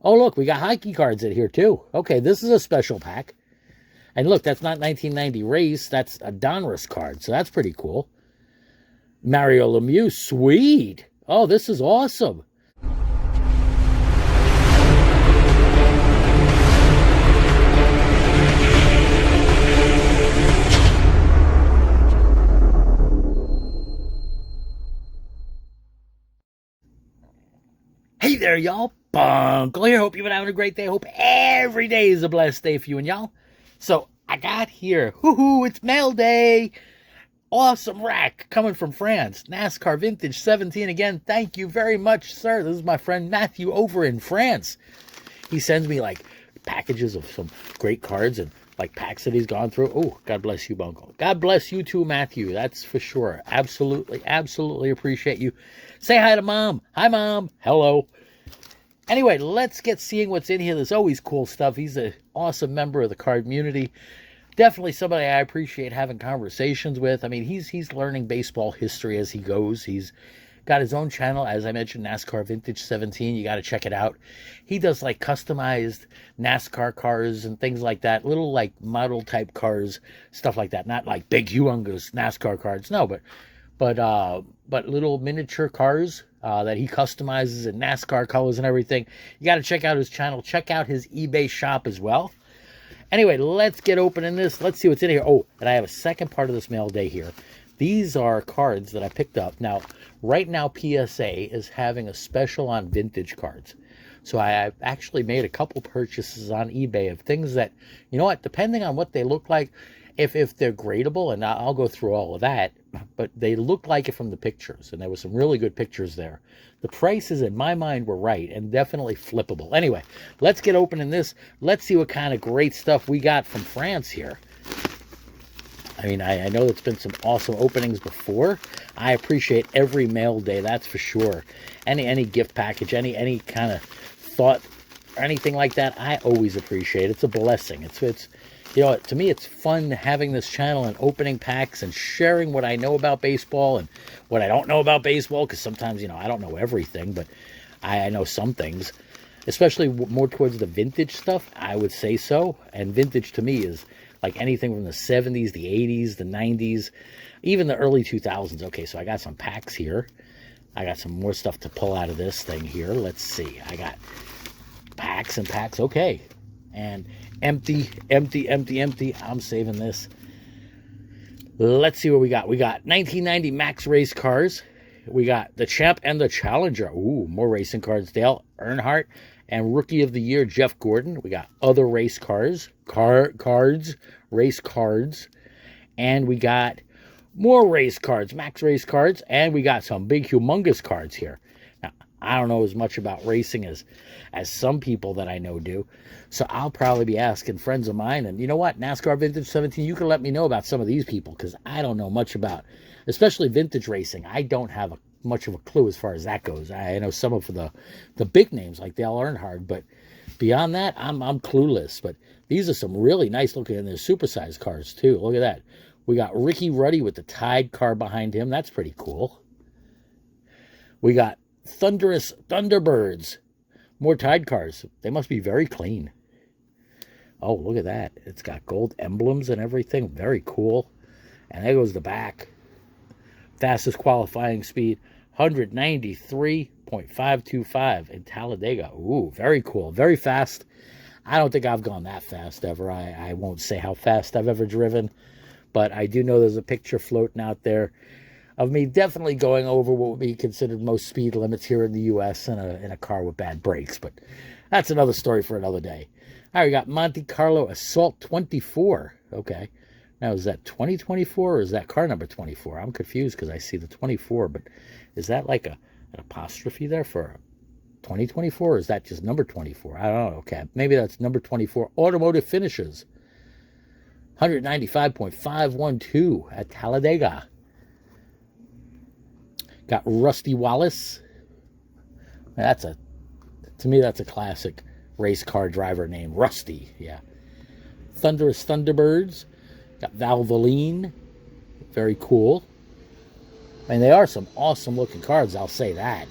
Oh, look, we got hockey cards in here, too. Okay, this is a special pack. And look, that's not 1990 race. That's a Donruss card, so that's pretty cool. Mario Lemieux, sweet. Oh, this is awesome. Hey there, y'all. Bunkle here. Hope you've been having a great day. Hope every day is a blessed day for you and y'all. So I got here. Hoo-hoo, it's mail day. Awesome rack coming from France. Nascar Vintage 17 again. Thank you very much, sir. This is my friend Matthew over in France. He sends me like packages of some great cards and like packs that he's gone through. Oh, God bless you, Bunkle. God bless you too, Matthew. That's for sure. Absolutely, absolutely appreciate you. Say hi to Mom. Hi, Mom. Hello. Anyway, let's get seeing what's in here. There's always cool stuff. He's an awesome member of the card community. Definitely somebody I appreciate having conversations with. I mean, he's learning baseball history as he goes. He's got his own channel, as I mentioned, NASCAR Vintage 17. You got to check it out. He does like customized NASCAR cars and things like that. Little like model type cars, stuff like that. Not like big, humongous NASCAR cards. No, but little miniature cars that he customizes in NASCAR colors and everything. You got to check out his channel. Check out his eBay shop as well. Anyway, let's get opening this. Let's see what's in here. Oh, and I have a second part of this mail day here. These are cards that I picked up. Now, right now, PSA is having a special on vintage cards. So I've actually made a couple purchases on eBay of things that, you know what, depending on what they look like, if they're gradable, and I'll go through all of that, but they look like it from the pictures, and there were some really good pictures there. The prices, in my mind, were right, and definitely flippable. Anyway, let's get opening this. Let's see what kind of great stuff we got from France here. I mean, I know there's been some awesome openings before. I appreciate every mail day, that's for sure. Any gift package, any kind of thought or anything like that, I always appreciate. It's a blessing. It's you know, to me, it's fun having this channel and opening packs and sharing what I know about baseball and what I don't know about baseball, because sometimes, you know, I don't know everything, but I know some things, especially more towards the vintage stuff, I would say so. And vintage to me is like anything from the 70s, the 80s, the 90s, even the early 2000s. Okay, so I got some packs here. I got some more stuff to pull out of this thing here. Let's see. I got packs and packs. Okay. And empty. I'm saving this. Let's see what we got. We got 1990 Max race cars. We got the Champ and the Challenger. Ooh, more racing cards. Dale Earnhardt and Rookie of the Year Jeff Gordon. We got other race cars, race cards, and we got more race cards, Max race cards, and we got some big, humongous cards here. Now, I don't know as much about racing as some people that I know do, so I'll probably be asking friends of mine, and you know what, NASCAR Vintage 17, you can let me know about some of these people, because I don't know much about, especially vintage racing. I don't have much of a clue as far as that goes. I know some of the big names like Dale Earnhardt, but beyond that, I'm clueless. But these are some really nice looking, and they're supersized cars too. Look at that. We got Ricky Ruddy with the Tide car behind him. That's pretty cool. We got Thunderous Thunderbirds. More Tide cars. They must be very clean. Oh, look at that. It's got gold emblems and everything. Very cool. And there goes the back. Fastest qualifying speed, 193.525 in Talladega. Ooh, very cool. Very fast. I don't think I've gone that fast ever. I won't say how fast I've ever driven, but I do know there's a picture floating out there of me definitely going over what would be considered most speed limits here in the U.S. in a car with bad brakes, but that's another story for another day. All right, we got Monte Carlo Assault 24. Okay. Now, is that 2024 or is that car number 24? I'm confused because I see the 24, but is that like an apostrophe there for 2024 or is that just number 24? I don't know. Okay, maybe that's number 24. Automotive Finishes. 195.512 at Talladega. Got Rusty Wallace. To me, that's a classic race car driver name. Rusty, yeah. Thunderous Thunderbirds. Got Valvoline. Very cool. I mean, they are some awesome looking cards, I'll say that.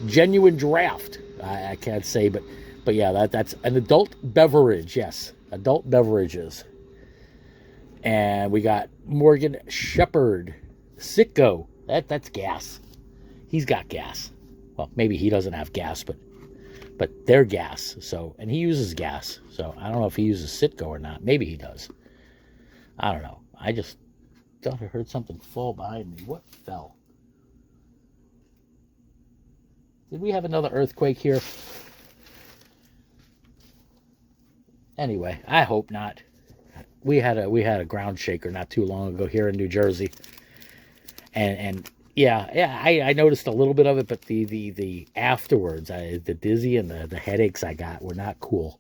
Genuine Draft. I can't say, but But yeah, that's an adult beverage. Yes, adult beverages. And we got Morgan Shepherd, Sitco. That's gas. He's got gas. Well, maybe he doesn't have gas, but they're gas. So, and he uses gas. So I don't know if he uses Sitco or not. Maybe he does. I don't know. I just thought I heard something fall behind me. What fell? Did we have another earthquake here? Anyway, I hope not. We had a ground shaker not too long ago here in New Jersey, and yeah, I noticed a little bit of it, but the afterwards, the dizzy and the headaches I got were not cool.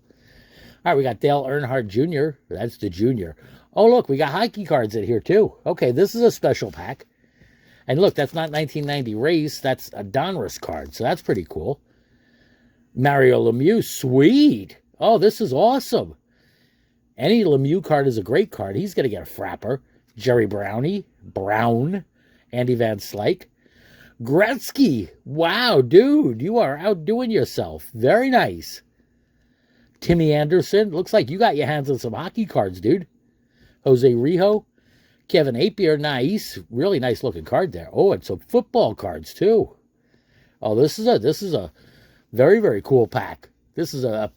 All right, we got Dale Earnhardt Jr. That's the junior. Oh, look, we got hockey cards in here too. Okay, this is a special pack. And look, that's not 1990 race. That's a Donruss card, so that's pretty cool. Mario Lemieux, sweet. Oh, this is awesome. Any Lemieux card is a great card. He's going to get a frapper. Jerry Brown, Andy Van Slyke. Gretzky, wow, dude, you are outdoing yourself. Very nice. Timmy Anderson, looks like you got your hands on some hockey cards, dude. Jose Rijo. Kevin Apier, nice. Really nice looking card there. Oh, and some football cards, too. Oh, this is a very, very cool pack. This is a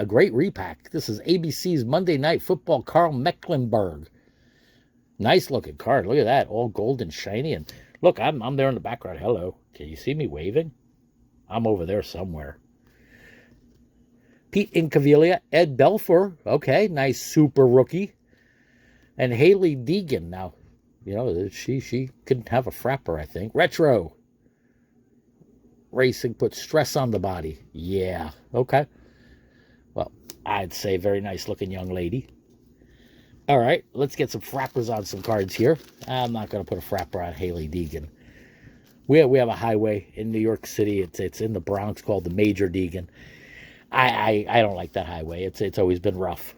great repack. This is ABC's Monday Night Football, Carl Mecklenburg. Nice looking card. Look at that. All gold and shiny. And look, I'm there in the background. Hello. Can you see me waving? I'm over there somewhere. Pete Incaviglia, Ed Belfour. Okay, nice super rookie. And Haley Deegan. Now, you know, she couldn't have a frapper, I think. Retro. Racing puts stress on the body. Yeah, okay. Well, I'd say very nice looking young lady. All right, let's get some frappers on some cards here. I'm not going to put a frapper on Haley Deegan. We have a highway in New York City. It's in the Bronx called the Major Deegan. I don't like that highway. It's always been rough.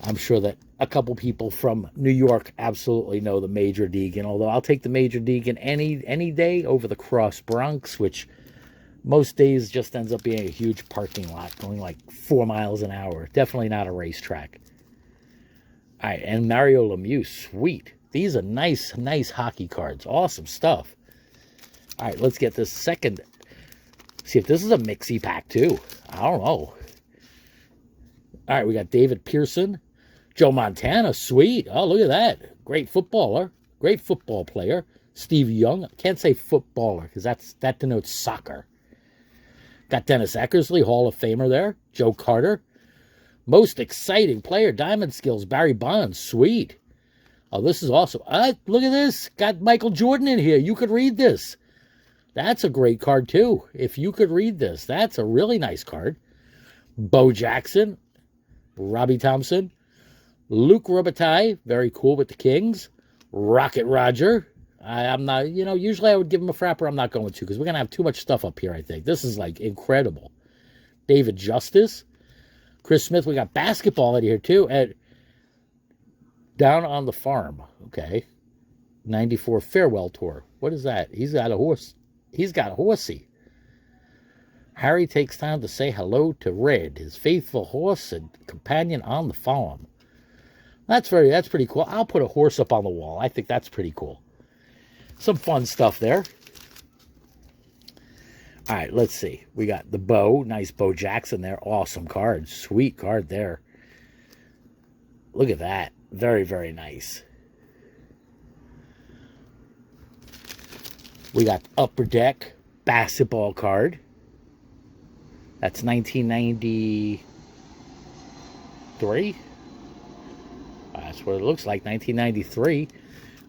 I'm sure that a couple people from New York absolutely know the Major Deegan, although I'll take the Major Deegan any day over the Cross Bronx, which most days just ends up being a huge parking lot going like 4 miles an hour. Definitely not a racetrack. All right, and Mario Lemieux, sweet. These are nice hockey cards. Awesome stuff. All right, let's get this second. See if this is a mixy pack too. I don't know. All right, we got David Pearson. Joe Montana, sweet. Oh, look at that. Great footballer. Great football player. Steve Young. I can't say footballer because that denotes soccer. Got Dennis Eckersley, Hall of Famer there. Joe Carter. Most exciting player, Diamond Skills, Barry Bonds. Sweet. Oh, this is awesome. Look at this. Got Michael Jordan in here. You could read this. That's a great card, too. If you could read this, that's a really nice card. Bo Jackson. Robbie Thompson. Luke Robitaille, very cool with the Kings. Rocket Roger. I'm not, usually I would give him a frapper. I'm not going to because we're going to have too much stuff up here, I think. This is, like, incredible. David Justice. Chris Smith. We got basketball in here, too. At Down on the Farm. Okay. 94 Farewell Tour. What is that? He's got a horse. He's got a horsey. Harry takes time to say hello to Red, his faithful horse and companion on the farm. That's pretty cool. I'll put a horse up on the wall. I think that's pretty cool. Some fun stuff there. All right, let's see. We got the Bo. Nice Bo Jackson there. Awesome card. Sweet card there. Look at that. Very, very nice. We got Upper Deck basketball card. That's 1993. That's what it looks like, 1993.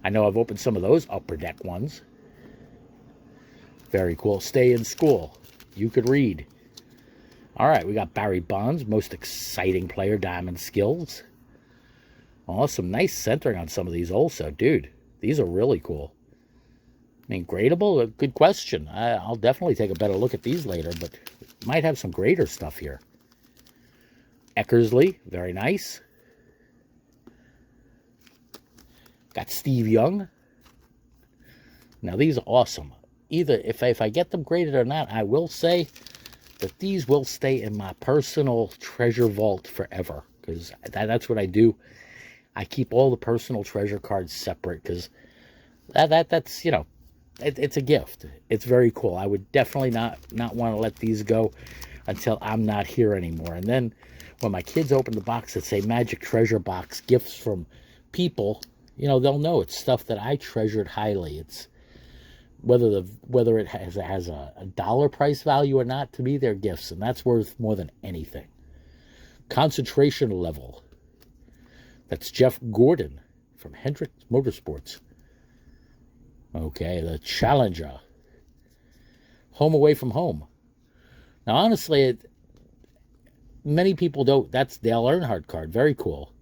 I know I've opened some of those Upper Deck ones. Very cool. Stay in school. You could read. All right, we got Barry Bonds, most exciting player, Diamond Skills. Awesome. Nice centering on some of these also. Dude, these are really cool. I mean, gradable? A good question. I'll definitely take a better look at these later, but might have some grader stuff here. Eckersley, very nice. Got Steve Young. Now, these are awesome. Either, if I get them graded or not, I will say that these will stay in my personal treasure vault forever, because that's what I do. I keep all the personal treasure cards separate, because that's, you know, it's a gift. It's very cool. I would definitely not want to let these go until I'm not here anymore. And then when my kids open the box that say Magic Treasure Box, gifts from people, you know, they'll know it's stuff that I treasured highly. It's whether it has a dollar price value or not, to me they're gifts, and that's worth more than anything. Concentration Level. That's Jeff Gordon from Hendrick Motorsports. Okay, the Challenger. Home Away from Home. Now, honestly, many people don't. That's Dale Earnhardt card. Very cool.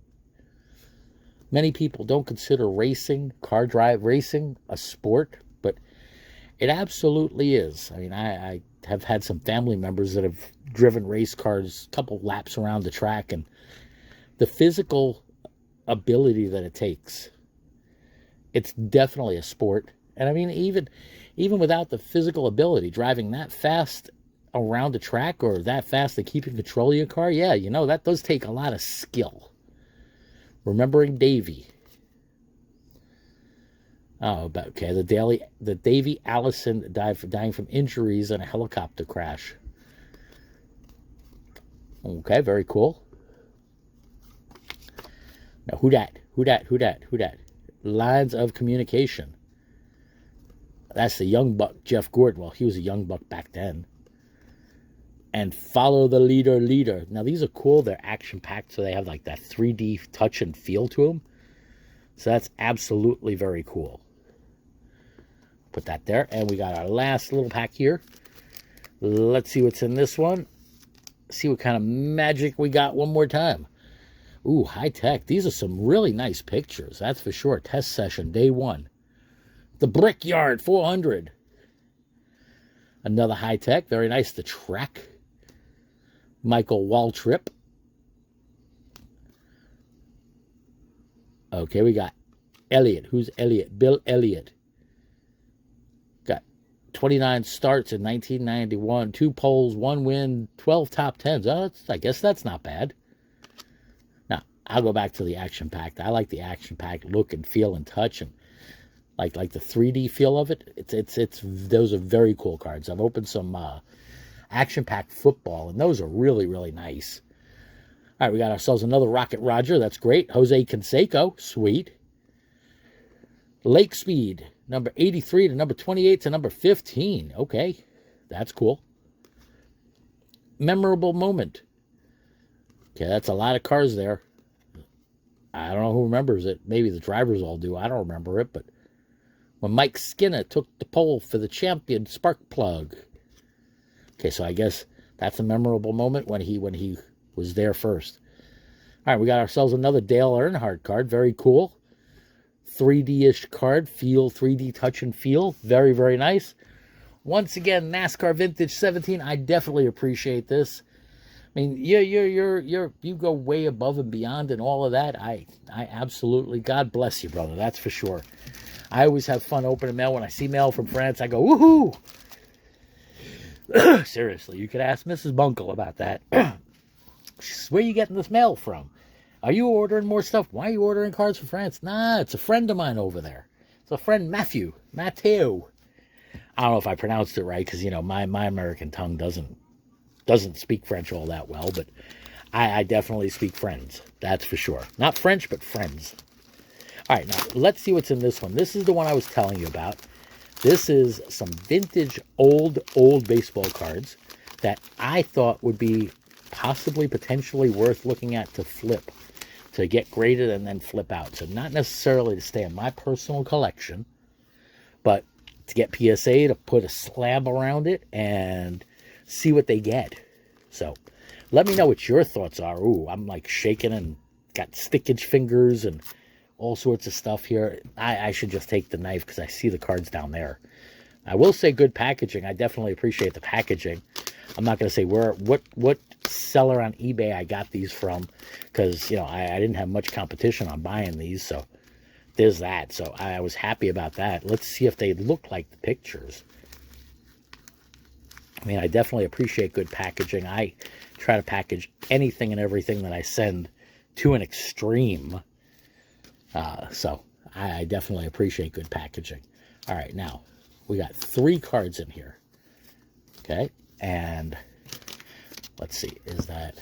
Many people don't consider racing, car drive racing, a sport, but it absolutely is. I mean, I have had some family members that have driven race cars a couple laps around the track, and the physical ability that it takes, it's definitely a sport. And I mean, even without the physical ability, driving that fast around the track or that fast to keep in control of your car, yeah, you know, that does take a lot of skill. Remembering Davey. Oh, okay, the Davey Allison dying from injuries in a helicopter crash. Okay, very cool. Now, who dat? Lines of Communication. That's the young buck, Jeff Gordon. Well, he was a young buck back then. And Follow the Leader. Now, these are cool. They're action-packed, so they have like that 3D touch and feel to them. So that's absolutely very cool. Put that there. And we got our last little pack here. Let's see what's in this one. See what kind of magic we got one more time. Ooh, high tech. These are some really nice pictures. That's for sure. Test session, day 1. The Brickyard 400. Another high tech. Very nice. The Track. Michael Waltrip. Okay, we got Elliott. Who's Elliott? Bill Elliott. Got 29 starts in 1991. 2 poles, 1 win, 12 top 10s. Oh, I guess that's not bad. Now, I'll go back to the action pack. I like the action pack look and feel and touch, and like the 3D feel of it. It's those are very cool cards. I've opened some action pack football, and those are really, really nice. All right, we got ourselves another Rocket Roger. That's great. Jose Canseco. Sweet. Lake Speed. Number 83 to number 28 to number 15. Okay, that's cool. Memorable Moment. Okay, that's a lot of cars there. I don't know who remembers it. Maybe the drivers all do. I don't remember it, but when Mike Skinner took the pole for the champion spark plug. Okay, so I guess that's a memorable moment when he was there first. All right, we got ourselves another Dale Earnhardt card. Very cool. 3D-ish card. 3D touch and feel. Very, very nice. Once again, NASCAR Vintage 17. I definitely appreciate this. I mean, you go way above and beyond and all of that. I absolutely, God bless you, brother. That's for sure. I always have fun opening mail. When I see mail from France, I go, woohoo! Seriously, you could ask Mrs. Bunkle about that. Where are you getting this mail from? Are you ordering more stuff? Why are you ordering cards from France? Nah, it's a friend of mine over there. It's a friend, Mathews. I don't know if I pronounced it right, because, you know, my American tongue doesn't speak French all that well, but I definitely speak friends. That's for sure. Not French, but friends. All right, now, let's see what's in this one. This is the one I was telling you about. This is some vintage, old baseball cards that I thought would be possibly, potentially worth looking at to flip, to get graded and then flip out. So not necessarily to stay in my personal collection, but to get PSA, to put a slab around it and see what they get. So let me know what your thoughts are. Ooh, I'm like shaking and got stickage fingers and all sorts of stuff here. I should just take the knife because I see the cards down there. I will say good packaging. I definitely appreciate the packaging. I'm not going to say what seller on eBay I got these from, because, you know, I didn't have much competition on buying these, so there's that. So I was happy about that. Let's see if they look like the pictures. I mean, I definitely appreciate good packaging. I try to package anything and everything that I send to an extreme. So I definitely appreciate good packaging. All right, now we got 3 cards in here. Okay, and let's see, is that,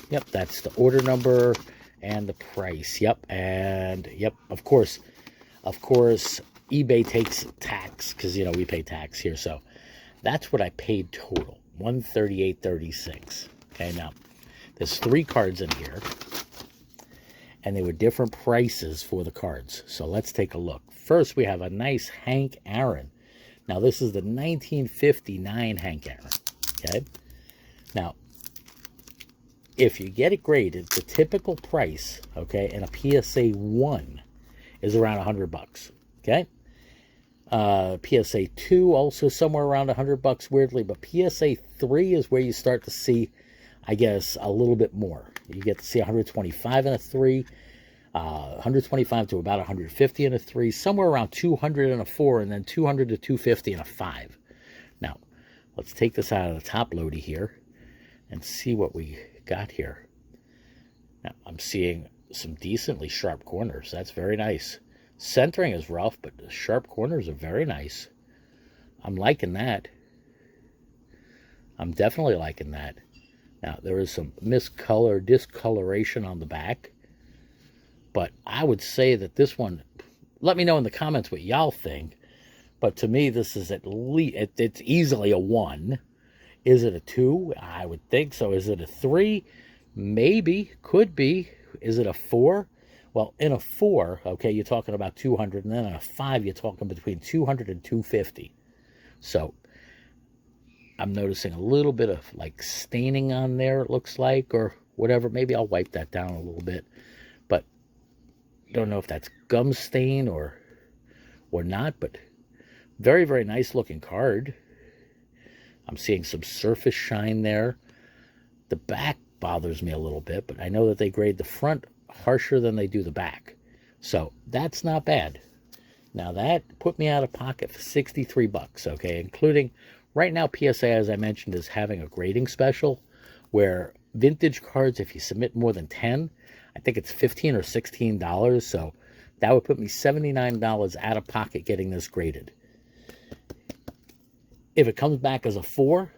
yep, that's the order number and the price. Yep, and yep, of course, eBay takes tax because, you know, we pay tax here. So that's what I paid total, $138.36. Okay, now there's 3 cards in here, and they were different prices for the cards. So let's take a look. First, we have a nice Hank Aaron. Now, this is the 1959 Hank Aaron. Okay, now if you get it graded, the typical price, okay, in a PSA 1 is around $100. Okay, PSA 2 also somewhere around $100, weirdly, but PSA 3 is where you start to see, I guess, a little bit more. You get to see 125 in a 3, 125 to about 150 in a 3, somewhere around 200 in a 4, and then 200 to 250 in a 5. Now, let's take this out of the top loady here and see what we got here. Now, I'm seeing some decently sharp corners. That's very nice. Centering is rough, but the sharp corners are very nice. I'm liking that. I'm definitely liking that. Now, there is some discoloration on the back, but I would say that this one, let me know in the comments what y'all think, but to me, this is at least, it's easily a 1. Is it a 2? I would think so. Is it a 3? Maybe, could be. Is it a 4? Well, in a 4, okay, you're talking about 200, and then in a 5, you're talking between 200 and 250. So I'm noticing a little bit of like staining on there, it looks like, or whatever. Maybe I'll wipe that down a little bit, but don't know if that's gum stain or not, but very, very nice looking card. I'm seeing some surface shine there. The back bothers me a little bit, but I know that they grade the front harsher than they do the back, so that's not bad. Now that put me out of pocket for $63, okay, including right now PSA, as I mentioned, is having a grading special where vintage cards, if you submit more than 10, I think it's $15 or $16, so that would put me $79 out of pocket getting this graded. If it comes back as a 4,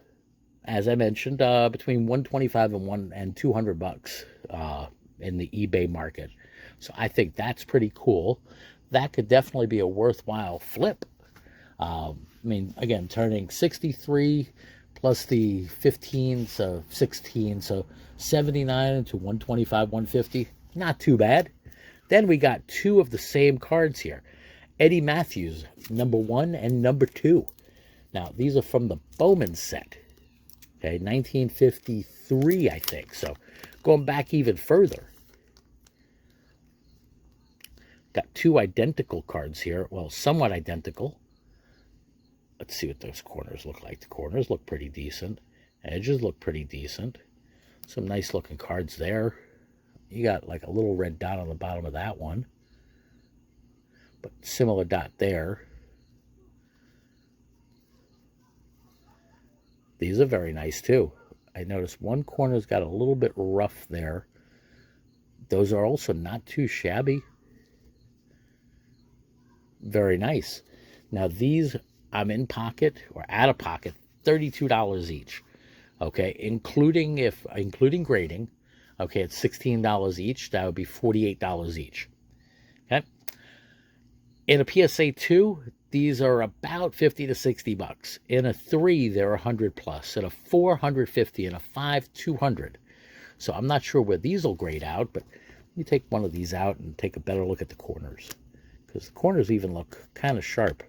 as I mentioned, between $125 and $200 in the eBay market. So I think that's pretty cool. That could definitely be a worthwhile flip. I mean, again, turning 63 plus the 15, so 16, so 79 to 125, 150, not too bad. Then we got 2 of the same cards here. Eddie Mathews, number 1 and number 2. Now, these are from the Bowman set. Okay, 1953, I think. So, going back even further. Got 2 identical cards here. Well, somewhat identical. Let's see what those corners look like. The corners look pretty decent. Edges look pretty decent. Some nice looking cards there. You got like a little red dot on the bottom of that one. But similar dot there. These are very nice too. I noticed one corner's got a little bit rough there. Those are also not too shabby. Very nice. Now these, I'm in pocket or out of pocket, $32 each. Okay, including grading. Okay, it's $16 each. That would be $48 each. Okay. In a PSA 2, these are about $50 to $60. In a 3, they're 100 plus. In a 4, 150. In a 5, 200. So I'm not sure where these will grade out, but you take one of these out and take a better look at the corners, because the corners even look kind of sharp.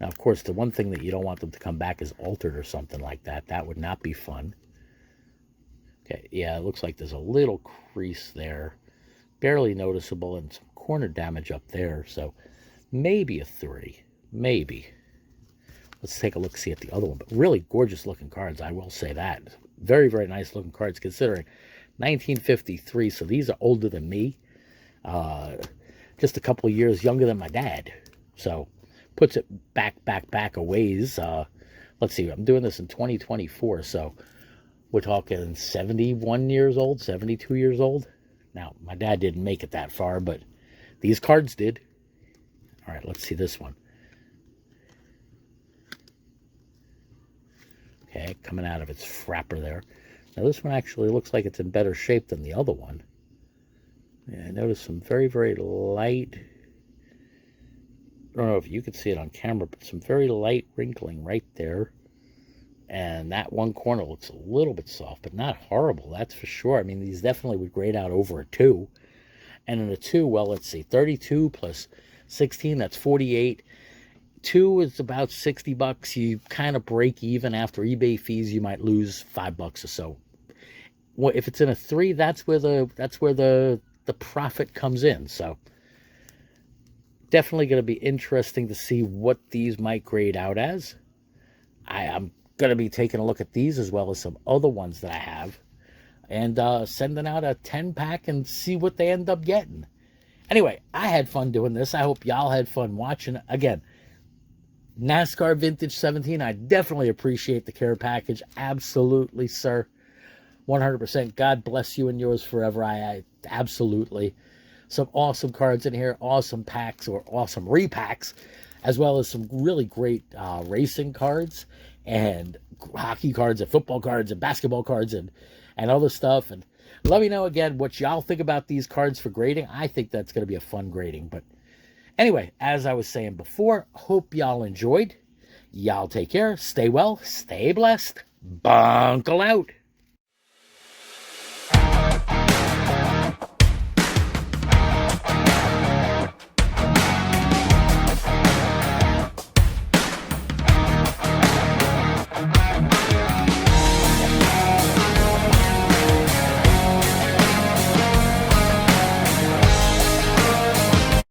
Now, of course, the one thing that you don't want them to come back is altered or something like that. That would not be fun. Okay, yeah, it looks like there's a little crease there, barely noticeable, and some corner damage up there. So maybe a 3. Maybe. Let's take a look, see at the other one. But really gorgeous looking cards, I will say that. Very, very nice looking cards considering 1953. So these are older than me. Just a couple of years younger than my dad. So puts it back a ways. let's see, I'm doing this in 2024, so we're talking 71 years old, 72 years old. Now, my dad didn't make it that far, but these cards did. All right, let's see this one. Okay, coming out of its frapper there. Now, this one actually looks like it's in better shape than the other one. Yeah, I noticed some very, very light, I don't know if you could see it on camera, but some very light wrinkling right there. And that one corner looks a little bit soft, but not horrible, that's for sure. I mean, these definitely would grade out over a 2. And in a 2, well, let's see, 32 plus 16, that's 48. 2 is about 60 bucks. You kind of break even after eBay fees. You might lose $5 or so. Well, if it's in a 3, that's where the profit comes in. So definitely going to be interesting to see what these might grade out as. I'm going to be taking a look at these as well as some other ones that I have, and sending out a 10-pack and see what they end up getting. Anyway, I had fun doing this. I hope y'all had fun watching. Again, NASCAR Vintage 17, I definitely appreciate the care package. Absolutely, sir. 100%. God bless you and yours forever. I absolutely. Some awesome cards in here, awesome packs or awesome repacks, as well as some really great racing cards and hockey cards and football cards and basketball cards and other stuff. And let me know again what y'all think about these cards for grading. I think that's going to be a fun grading. But anyway, as I was saying before, hope y'all enjoyed. Y'all take care. Stay well. Stay blessed. Bunkle out.